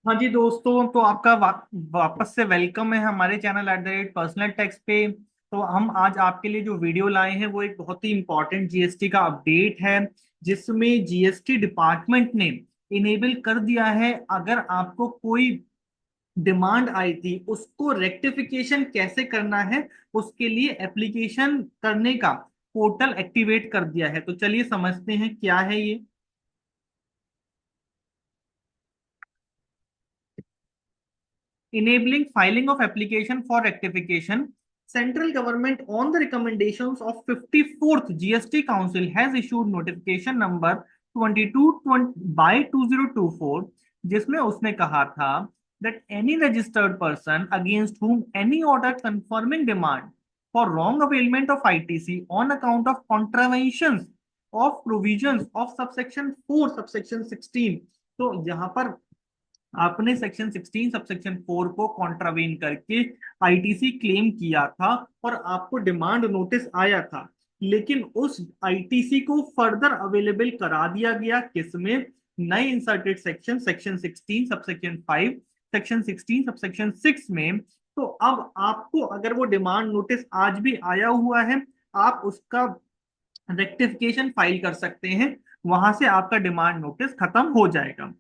हाँ जी दोस्तों, तो आपका वापस से वेलकम है हमारे चैनल @पर्सनल टैक्स पे। तो हम आज आपके लिए जो वीडियो लाए हैं वो एक बहुत ही इंपॉर्टेंट जीएसटी का अपडेट है, जिसमें जीएसटी डिपार्टमेंट ने इनेबल कर दिया है, अगर आपको कोई डिमांड आई थी उसको रेक्टिफिकेशन कैसे करना है, उसके लिए एप्लीकेशन करने का पोर्टल एक्टिवेट कर दिया है। तो चलिए समझते हैं क्या है ये। Enabling filing of application for rectification, central government on the recommendations of 54th GST Council has issued notification number 22 by 2024, जिसमें उसने कहा था that any registered person against whom any order confirming demand for wrong availment of ITC on account of contraventions of provisions of subsection 4 subsection 16। तो यहाँ पर आपने section 16 subsection 4 को कॉन्ट्रावेन करके आईटीसी क्लेम किया था और आपको डिमांड नोटिस आया था, लेकिन उस आईटीसी को फर्दर अवेलेबल करा दिया गया किसमें? नए inserted section section 16 subsection 5 section 16 subsection 6 में। तो अब आपको अगर वो डिमांड नोटिस आज भी आया हुआ है, आप उसका रेक्टिफिकेशन फाइल कर सकते हैं, वहां से आपका डिमांड नोटिस खत्म हो जाएगा।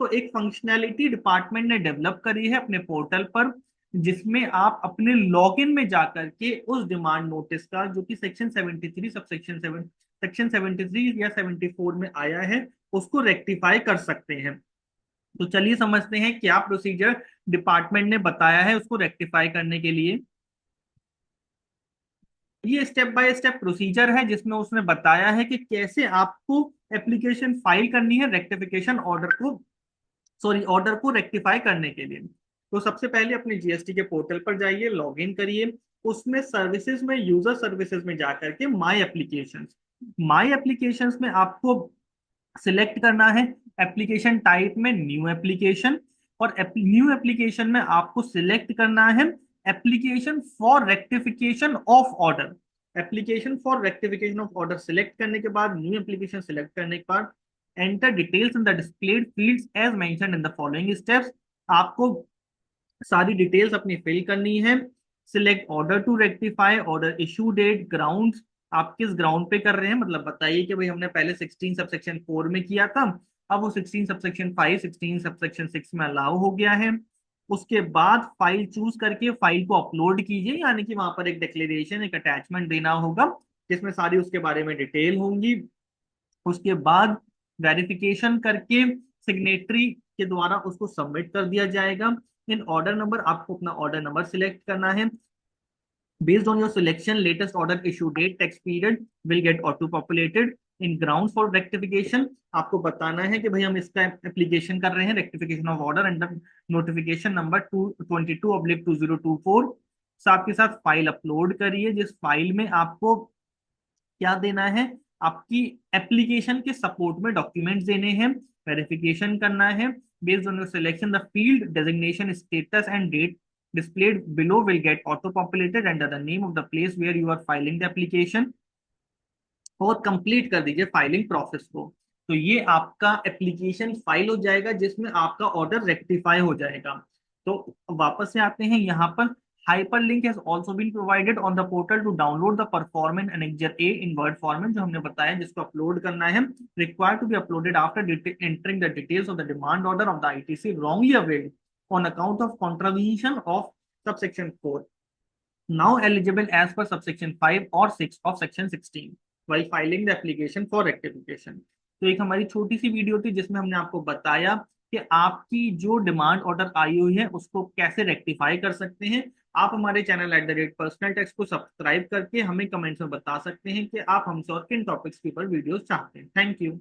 तो एक फंक्शनैलिटी डिपार्टमेंट ने डेवलप करी है अपने पोर्टल पर, जिसमें आप अपने लॉगिन में जाकर के उस डिमांड नोटिस का, जो कि सेक्शन 73 सब सेक्शन 73 या 74 में आया है, उसको रेक्टिफाई कर सकते हैं। तो चलिए समझते हैं क्या प्रोसीजर डिपार्टमेंट ने बताया है उसको रेक्टिफाई करने के लिए। ये स्टेप बाय स्टेप प्रोसीजर है, जिसमें उसने बताया है कि कैसे आपको एप्लीकेशन फाइल करनी है रेक्टिफिकेशन ऑर्डर को, सॉरी ऑर्डर को रेक्टिफाई करने के लिए। तो सबसे पहले अपने जीएसटी के पोर्टल पर जाइए, लॉग इन करिए। उसमें सर्विसेज में, यूजर सर्विसेज में जाकर के माई एप्लीकेशंस में आपको सिलेक्ट करना है एप्लीकेशन टाइप में न्यू एप्लीकेशन, और न्यू एप्लीकेशन में आपको सिलेक्ट करना है application for rectification of order. Application for rectification of order select करने के बाद, न्यू एप्लीकेशन सिलेक्ट करने के बाद, enter details in the displayed fields as mentioned in the following steps. आपको सारी डिटेल्स अपनी फिल करनी है। Select order to rectify, order issue date, ground, आप किस ग्राउंड पे कर रहे हैं, मतलब बताइए कि भाई हमने पहले 16 सबसेक्शन 4 में किया था, अब वो 16 सबसेक्शन 5 16 सबसेक्शन 6 में अलाउ हो गया है। उसके बाद फाइल चूज करके फाइल को अपलोड कीजिए, यानी कि वहां पर एक डिक्लेरेशन, एक अटैचमेंट देना होगा, जिसमें सारी उसके बारे में डिटेल होंगी। उसके बाद वेरिफिकेशन करके सिग्नेटरी के द्वारा उसको सबमिट कर दिया जाएगा। इन ऑर्डर नंबर, आपको अपना ऑर्डर नंबर सिलेक्ट करना है। Based on your selection, latest order issue date, tax period will get auto populated in grounds for rectification। आपको बताना है कि भाई हम इसका एप्लीकेशन कर रहे हैं rectification of order under notification number 222/2024। साथ के साथ फाइल अपलोड करिए, जिस फाइल में आपको क्या देना है, आपकी एप्लीकेशन के सपोर्ट में डॉक्यूमेंट्स देने हैं, वेरिफिकेशन करना है। Based on your selection the field designation status and date displayed below will get auto populated under the name of the place where you are filing the application। और complete कर दीजिए filing process को। तो ये आपका application file हो जाएगा, जिसमें आपका ऑर्डर रेक्टिफाई हो जाएगा। तो वापस से आते हैं यहाँ पर। Hyperlink has also been provided on the portal to download the performance annexure A in word format, जो हमने बताया, जिसको अपलोड करना है। Required to be uploaded after entering the details of the demand order of the ITC wrongly availed on account of contravention of subsection 4, now eligible as per subsection 5 or 6 of section 16 while filing the application for rectification। तो एक हमारी छोटी सी video थी, जिसमें हमने आपको बताया कि आपकी जो डिमांड ऑर्डर आई हुई है उसको कैसे रेक्टिफाई कर सकते हैं। आप हमारे चैनल @पर्सनल टैक्स को सब्सक्राइब करके हमें कमेंट्स में बता सकते हैं कि आप हमसे और किन टॉपिक्स के ऊपर वीडियोस चाहते हैं। Thank you.